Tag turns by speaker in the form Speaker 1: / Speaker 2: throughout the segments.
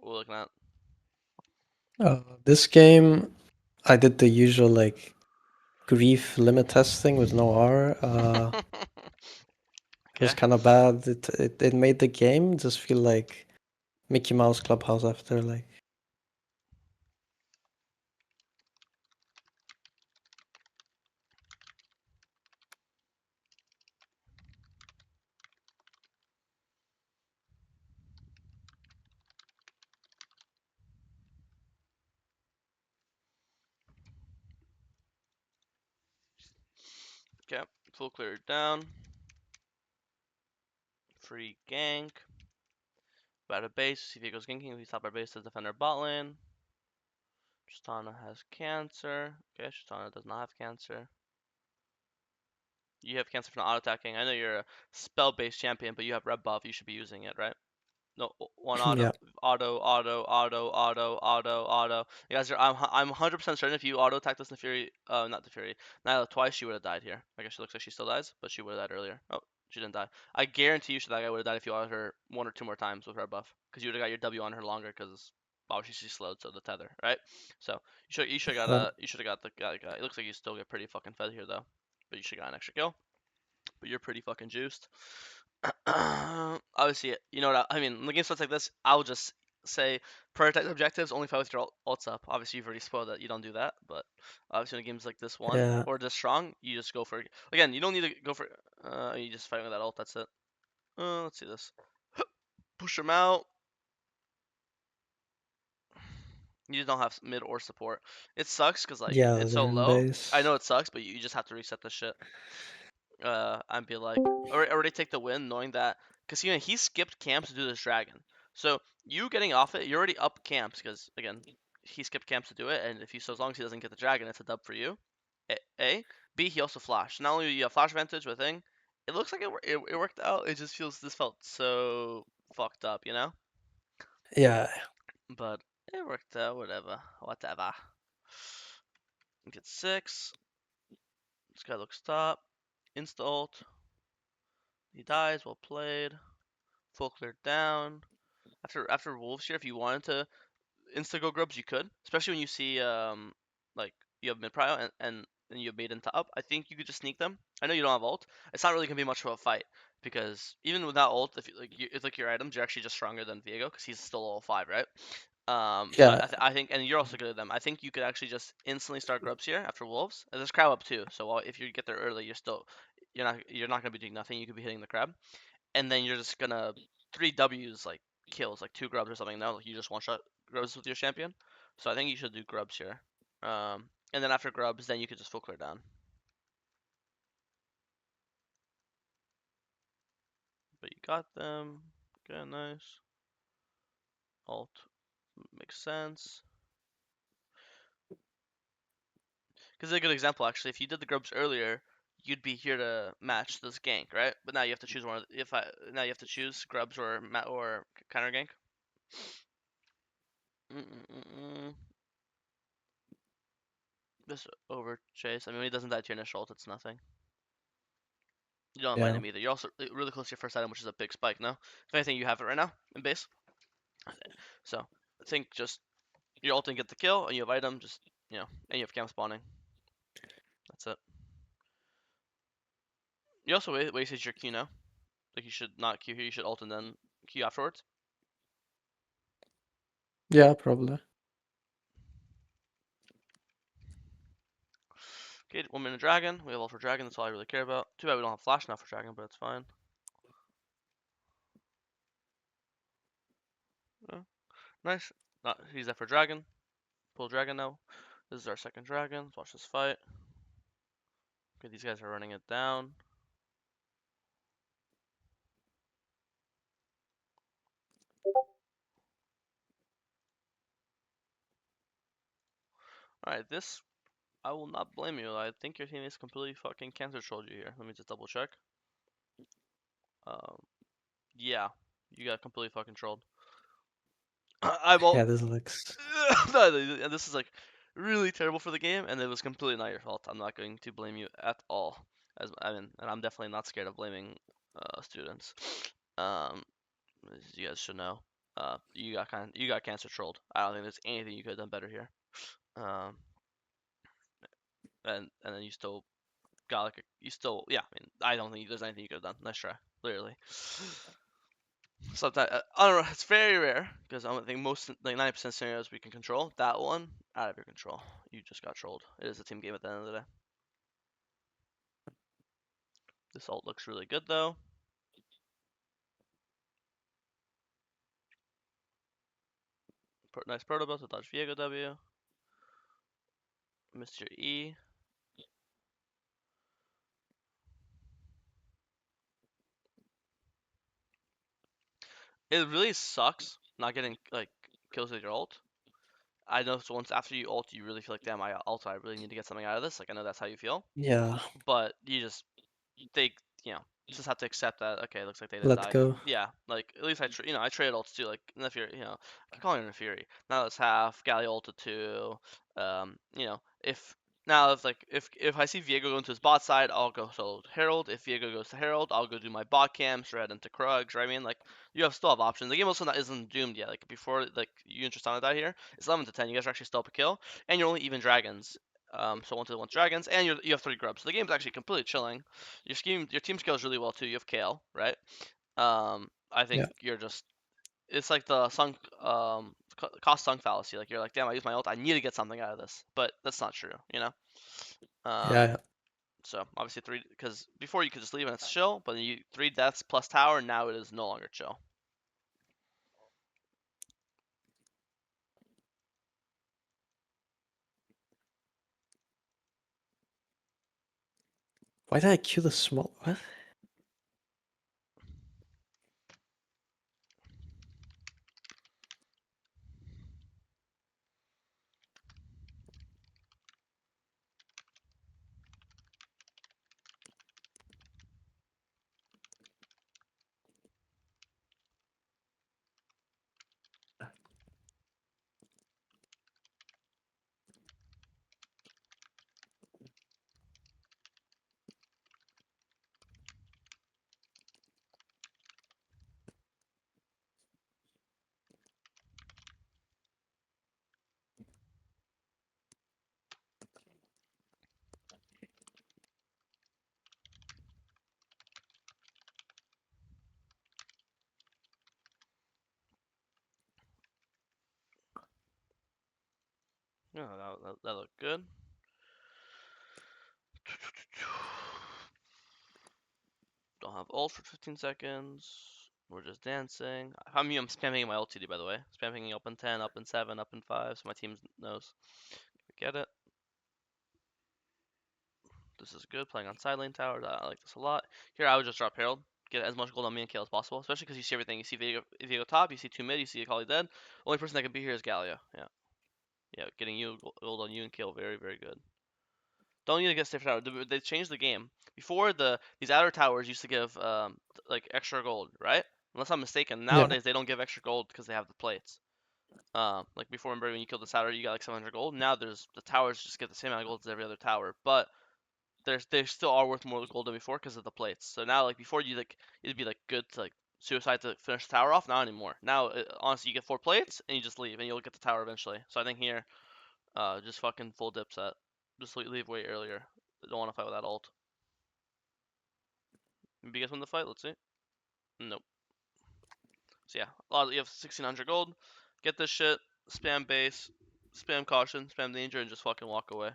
Speaker 1: What we're looking at.
Speaker 2: This game, I did the usual like grief limit testing with no R. It was
Speaker 1: Okay.
Speaker 2: kind of bad. It made the game just feel like Mickey Mouse Clubhouse after like.
Speaker 1: Okay. Full clear down. Free gank. About a base. See if he goes ganking. We stop our base to defend our bot lane. Tristana has cancer. Okay, Tristana does not have cancer. You have cancer for not auto attacking. I know you're a spell based champion, but you have red buff. You should be using it, right? No, one auto,
Speaker 2: Yeah,
Speaker 1: auto, auto, auto, auto, auto, auto. You guys are. I'm 100% certain if you auto attacked this Fury, not the Fury, Nyla twice, she would have died here. I guess she looks like she still dies, but she would have died earlier. Oh, she didn't die. I guarantee you, that guy would have died if you auto her one or two more times with her buff, because you would have got your W on her longer, because obviously she's slowed, so the tether, right? So you should got
Speaker 2: yeah,
Speaker 1: the guy. It looks like you still get pretty fucking fed here though, but you should got an extra kill. But you're pretty fucking juiced. Obviously, you know what I mean. In the game starts like this, I'll just say prioritize objectives, only fight with your ults up. Obviously, you've already spoiled that you don't do that, but obviously in games like this one
Speaker 2: yeah,
Speaker 1: or this strong, you just go for it. Again, you don't need to go for. You just fight with that ult. That's it. Let's see this. Push them out. You just don't have mid or support. It sucks because like
Speaker 2: yeah.
Speaker 1: it's so
Speaker 2: They're in
Speaker 1: low. I
Speaker 2: base.
Speaker 1: know it sucks, but you just have to reset the shit. And be like, already take the win, knowing that, because he skipped camps to do this dragon. So you getting off it, you're already up camps because again, he skipped camps to do it, and if he so as long as he doesn't get the dragon, it's a dub for you. A. B. He also flashed. Not only do you have flash advantage with thing, it looks like it worked out. It just feels this felt so fucked up, you know.
Speaker 2: Yeah,
Speaker 1: But it worked out. Whatever. Get 6. This guy looks top. Insta ult. He dies. Well played. Full clear down. After wolves here, if you wanted to insta go grubs, you could. Especially when you see like you have mid prio and you have made into up. I think you could just sneak them. I know you don't have ult. It's not really gonna be much of a fight because even without ult, if you, like it's like your items, you're actually just stronger than Viego because he's still level 5, right? So
Speaker 2: yeah,
Speaker 1: I think, and you're also good at them. I think you could actually just instantly start grubs here after wolves. And there's crab up too. So if you get there early, you're not gonna be doing nothing. You could be hitting the crab, and then you're just gonna 3Ws like kills, like 2 grubs or something. No, like you just one shot grubs with your champion. So I think you should do grubs here. And then after grubs, then you could just full clear down. But you got them. Okay, nice. Alt makes sense. Because a good example actually, if you did the grubs earlier, you'd be here to match this gank, right? But now you have to choose one. Now you have to choose grubs or counter gank. Mm-mm-mm-mm. This over chase. I mean, when he doesn't die to your initial ult, it's nothing. You don't mind
Speaker 2: yeah.
Speaker 1: him either. You're also really close to your first item, which is a big spike. No, if anything, you have it right now in base. So I think just your ult and get the kill, and you have item. Just and you have camp spawning. That's it. You also wasted your Q now. Like you should not Q here. You should ult and then Q afterwards.
Speaker 2: Yeah, probably.
Speaker 1: Okay, 1 minute dragon. We have ult for dragon. That's all I really care about. Too bad we don't have flash now for dragon, but it's fine. Yeah. Nice. He's there for dragon. Pull dragon now. This is our second dragon. Let's watch this fight. Okay, these guys are running it down. Alright, this I will not blame you. I think your teammates completely fucking cancer trolled you here. Let me just double check. Um, yeah, you got completely fucking trolled. I
Speaker 2: Yeah,
Speaker 1: will.
Speaker 2: this looks.
Speaker 1: And this is like really terrible for the game, and it was completely not your fault. I'm not going to blame you at all. And I'm definitely not scared of blaming students. As you guys should know. you got cancer trolled. I don't think there's anything you could have done better here. Um, and then you still got like you still yeah. I mean, I don't think there's anything you could have done. Nice try, literally. Sometimes I don't know. It's very rare because I don't think most like 90% scenarios we can control. That one out of your control. You just got trolled. It is a team game at the end of the day. This ult looks really good though. Nice proto build to dodge Viego W. Mr. E. It really sucks not getting like kills with your ult. I know so once after you ult, you really feel like, damn, I ult, I really need to get something out of this. Like I know that's how you feel,
Speaker 2: Yeah.
Speaker 1: but you just they you know just have to accept that. Okay, looks like they didn't
Speaker 2: Let
Speaker 1: die.
Speaker 2: go.
Speaker 1: Yeah, like at least I traded ults too. Like in the Fury, I keep calling it a Fury. Now it's half Galley ulted two. If now if I see Viego go into his bot side, I'll go solo Herald. If Viego goes to Herald, I'll go do my bot cam, shred into Krugs. Right? I mean, like still have options. The game also isn't doomed yet. Like before, like you and Tristana die here, it's 11 to 10. You guys are actually still up a kill, and you're only even dragons. So 1 to 1 dragons, and you have 3 grubs. So the game's actually completely chilling. Your team scales really well too. You have Kale, right? I think
Speaker 2: Yeah.
Speaker 1: you're just it's like the sunk cost sunk fallacy. Like you're like, damn, I use my ult. I need to get something out of this, but that's not true. Um,
Speaker 2: Yeah.
Speaker 1: so obviously 3 because before you could just leave and it's chill, but you 3 deaths plus tower. Now it is no longer chill.
Speaker 2: Why did I kill the small? What?
Speaker 1: Yeah, that looked good. Don't have ult for 15 seconds. We're just dancing. I'm spamming my ult TD by the way. Spamming up in 10, up in 7, up in 5, so my team knows. Get it. This is good. Playing on side lane towers. I like this a lot. Here, I would just drop Herald. Get as much gold on me and Kale as possible. Especially because you see everything. You see Viego top. You see 2 mid. You see Akali dead. Only person that can be here is Galio. Yeah. Yeah, getting you gold on you and Kale. Very, very good. Don't need to get safer tower. They changed the game. Before, these outer towers used to give like extra gold, right? Unless I'm mistaken.
Speaker 2: Yeah.
Speaker 1: Nowadays, they don't give extra gold because they have the plates. Like before, remember when you killed the outer, you got like 700 gold. Now there's the towers just get the same amount of gold as every other tower, but they still are worth more gold than before because of the plates. So now like before you like it'd be like good to like suicide to finish the tower off. Not anymore. Now honestly you get 4 plates and you just leave and you'll get the tower eventually. So I think here just fucking full dip set. Just leave way earlier. Don't want to fight with that ult. Maybe you guys win the fight. Let's see. Nope. So yeah, you have 1600 gold. Get this shit. Spam base. Spam caution. Spam danger and just fucking walk away.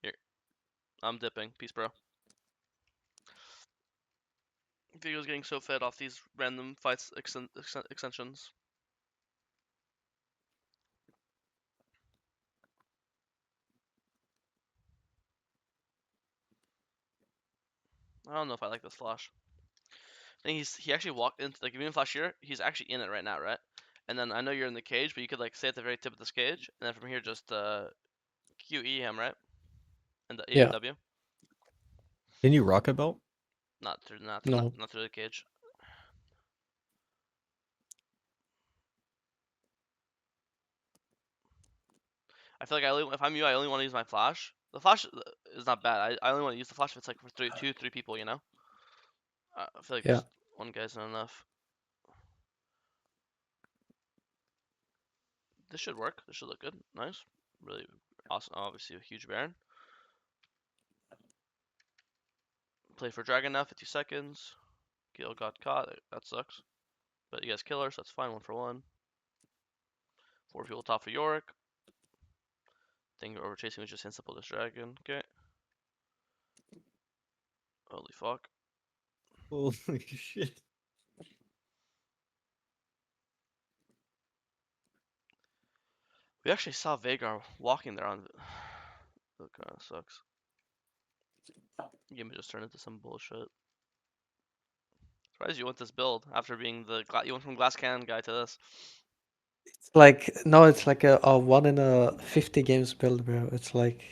Speaker 1: Here, I'm dipping. Peace, bro. Viego's getting so fed off these random fights extensions. I don't know if I like this flash. I think he actually walked into like if you didn't flash here, he's actually in it right now, right? And then I know you're in the cage, but you could like stay at the very tip of this cage, and then from here just QE him, right? And E and
Speaker 2: Yeah.
Speaker 1: W.
Speaker 3: Didn't you rocket belt?
Speaker 2: No.
Speaker 1: Not through the cage. I feel like if I'm you, I only want to use my flash. The flash is not bad. I only want to use the flash if it's like for three people, you know. I feel like
Speaker 2: Yeah.
Speaker 1: just one guy's not enough. This should work. This should look good. Nice. Really awesome. Obviously a huge Baron. Play for Dragon now, 50 seconds. Gil got caught. That sucks. But you guys kill her, so that's fine. 1-for-1. 4 people top for Yorick. Think over chasing was just insta-pull this dragon. Okay. Holy fuck.
Speaker 3: Holy shit.
Speaker 1: We actually saw Vagar walking there on. That kind of sucks. Game just turned into some bullshit. Surprised you went this build after being you went from glass cannon guy to this.
Speaker 2: It's like no, it's like a 1 in a 50 games build, bro. It's like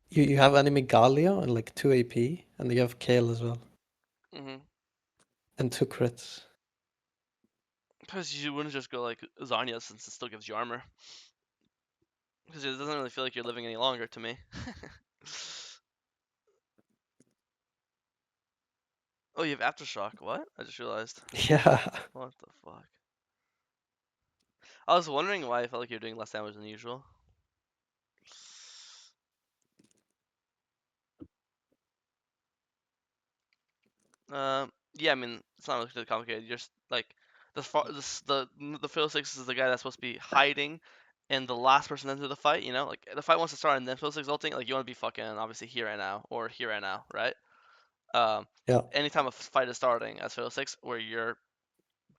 Speaker 2: you have enemy Galio and like 2 AP, and you have Kale as well, and 2 crits.
Speaker 1: Because you wouldn't just go like Zanya since it still gives you armor. Because it doesn't really feel like you're living any longer to me. Oh, you have Aftershock. What? I just realized.
Speaker 2: Yeah.
Speaker 1: What the fuck? I was wondering why I felt like you're doing less damage than usual. Yeah, I mean, it's not really too complicated. You're just like the FiddleSticks is the guy that's supposed to be hiding, and the last person into the fight. You know, like the fight wants to start, and then FiddleSticks ulting. Like you want to be fucking obviously here right now or here right now, right?
Speaker 2: Yeah.
Speaker 1: Anytime a fight is starting as FiddleSticks, where you're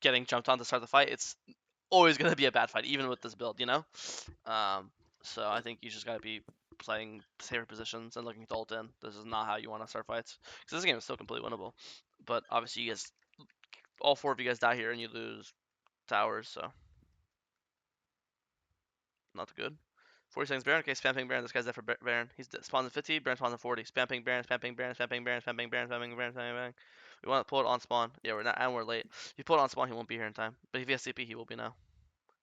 Speaker 1: getting jumped on to start the fight, it's always gonna be a bad fight, even with this build. You know. So I think you just gotta be playing safer positions and looking to ult in. This is not how you want to start fights, because this game is still completely winnable. But obviously, you guys, all 4 of you guys die here and you lose towers, so not good. 40 seconds Baron. Okay, spam ping Baron. This guy's dead for Baron. He's spawns at 50. Baron spawns at 40. Spam ping Baron. Spam ping Baron. Spam ping Baron. Spam ping Baron. Spam ping Baron. Spam ping Baron. We want to pull it on spawn. Yeah, we're not, and we're late. If you pull it on spawn, he won't be here in time. But if he has CP, he will be now.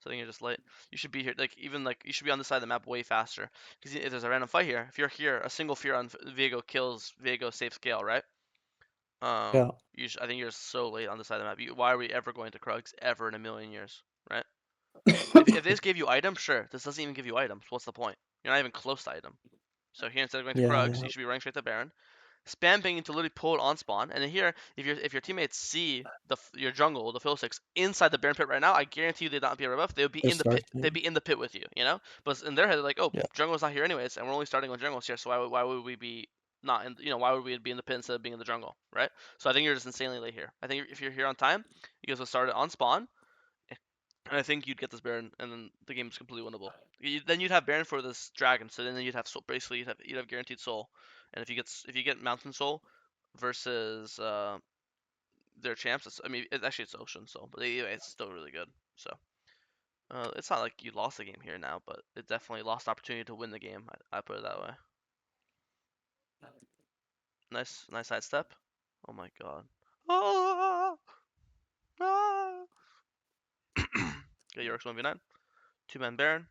Speaker 1: So I think you're just late. You should be here, like even like you should be on this side of the map way faster. Because if there's a random fight here, if you're here, a single fear on Viego kills Viego, safe scale, right?
Speaker 2: Yeah.
Speaker 1: I think you're so late on this side of the map. Why are we ever going to Krugs ever in a million years, right? If this gave you items, sure. This doesn't even give you items. What's the point? You're not even close to item. So here, instead of going to
Speaker 2: Yeah,
Speaker 1: Krugs,
Speaker 2: yeah.
Speaker 1: you should be running straight to Baron. Spam pinging to literally pull it on spawn, and then here, if your teammates see your jungle, the Fiddlesticks, inside the Baron pit right now, I guarantee you they'd not be a rebuff. They would be
Speaker 2: They're
Speaker 1: in the pit.
Speaker 2: starting.
Speaker 1: They'd be in the pit with you, you know. But in their head, they're like, oh,
Speaker 2: Yeah.
Speaker 1: jungle's not here anyways, and we're only starting when jungle's here. So why would we be not in? You know, why would we be in the pit instead of being in the jungle, right? So I think you're just insanely late here. I think if you're here on time, you guys will start it on spawn, and I think you'd get this Baron, and then the game's completely winnable. Then you'd have Baron for this dragon, so then you'd have soul, basically you'd have guaranteed soul, and if you get Mountain Soul versus their champs, I mean actually it's Ocean Soul, but anyway it's still really good. So it's not like you lost the game here now, but it definitely lost the opportunity to win the game. I put it that way. Nice side step. Oh my god. Ah! Ah! Okay, York's 1v9. 2-man Baron.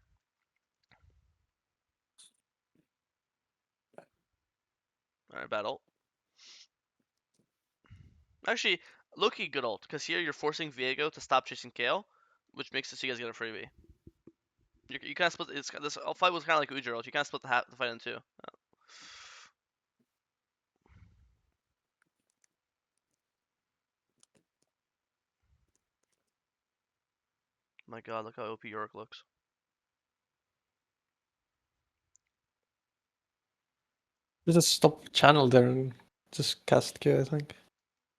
Speaker 1: Alright, bad ult. Actually, low-key good ult, because here you're forcing Viego to stop chasing Kale, which makes it so you guys get a freebie. You kind of split. This fight was kind of like Ujer ult. You kind of split the fight in two. Oh. My god, look how OP York looks.
Speaker 2: Just stop channel there and just cast Q, I think.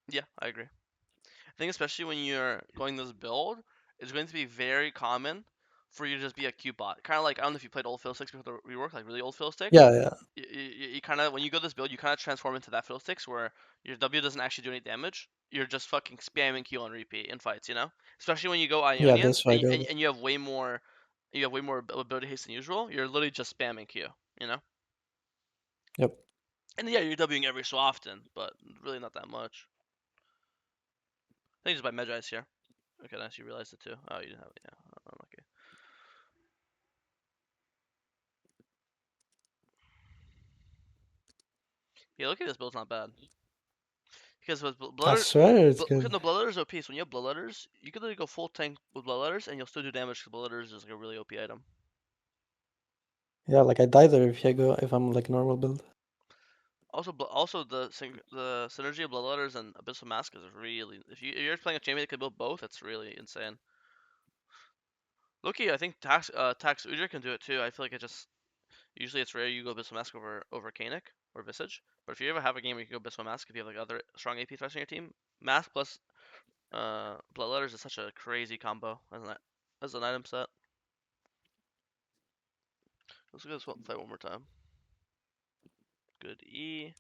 Speaker 1: Yeah, I agree. I think especially when you're going this build, it's going to be very common for you to just be a Q bot. Kind of like, I don't know if you played old Fiddlesticks before the rework, like really old Fiddlesticks.
Speaker 2: Yeah, yeah.
Speaker 1: You kind of, when you go this build, you kind of transform into that Fiddlesticks where your W doesn't actually do any damage. You're just fucking spamming Q on repeat in fights, you know? Especially when you go
Speaker 2: Yeah,
Speaker 1: Ionian
Speaker 2: that's why I go.
Speaker 1: and you have way more ability haste than usual. You're literally just spamming Q, you know?
Speaker 2: Yep.
Speaker 1: And yeah, you're Wing every so often, but really not that much. I think just by Medjai's here. Okay, nice. You realized it too. Oh, you didn't have it. Yeah, unlucky. Yeah, look at this build's not bad. Because with
Speaker 2: I swear it's
Speaker 1: because
Speaker 2: good.
Speaker 1: the bloodletters are OP. So when you have bloodletters, you can literally go full tank with bloodletters, and you'll still do damage. Because bloodletters is like a really OP item.
Speaker 2: Yeah, like I die there if I'm like normal build.
Speaker 1: Also the synergy of bloodletters and abyssal mask is really. If you're playing a champion that can build both, it's really insane. Loki, I think Tax Udra can do it too. I feel like usually it's rare you go Abyssal Mask over Kanik or Visage. But if you ever have a game where you can go Abyssal Mask if you have like other strong AP threats on your team, Mask plus Bloodletters is such a crazy combo as an item set. Let's go this fight one more time. Good E.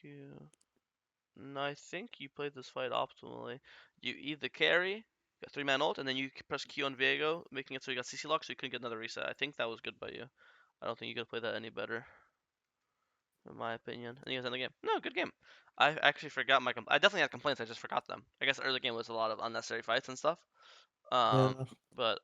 Speaker 1: Q. No, I think you played this fight optimally. You either carry, got 3-man ult, and then you press Q on Viego, making it so you got CC lock so you couldn't get another reset. I think that was good by you. I don't think you could play that any better, in my opinion. And you guys end the game. No, good game. I actually forgot my I definitely had complaints. I just forgot them. I guess early game was a lot of unnecessary fights and stuff.
Speaker 2: Yeah.
Speaker 1: But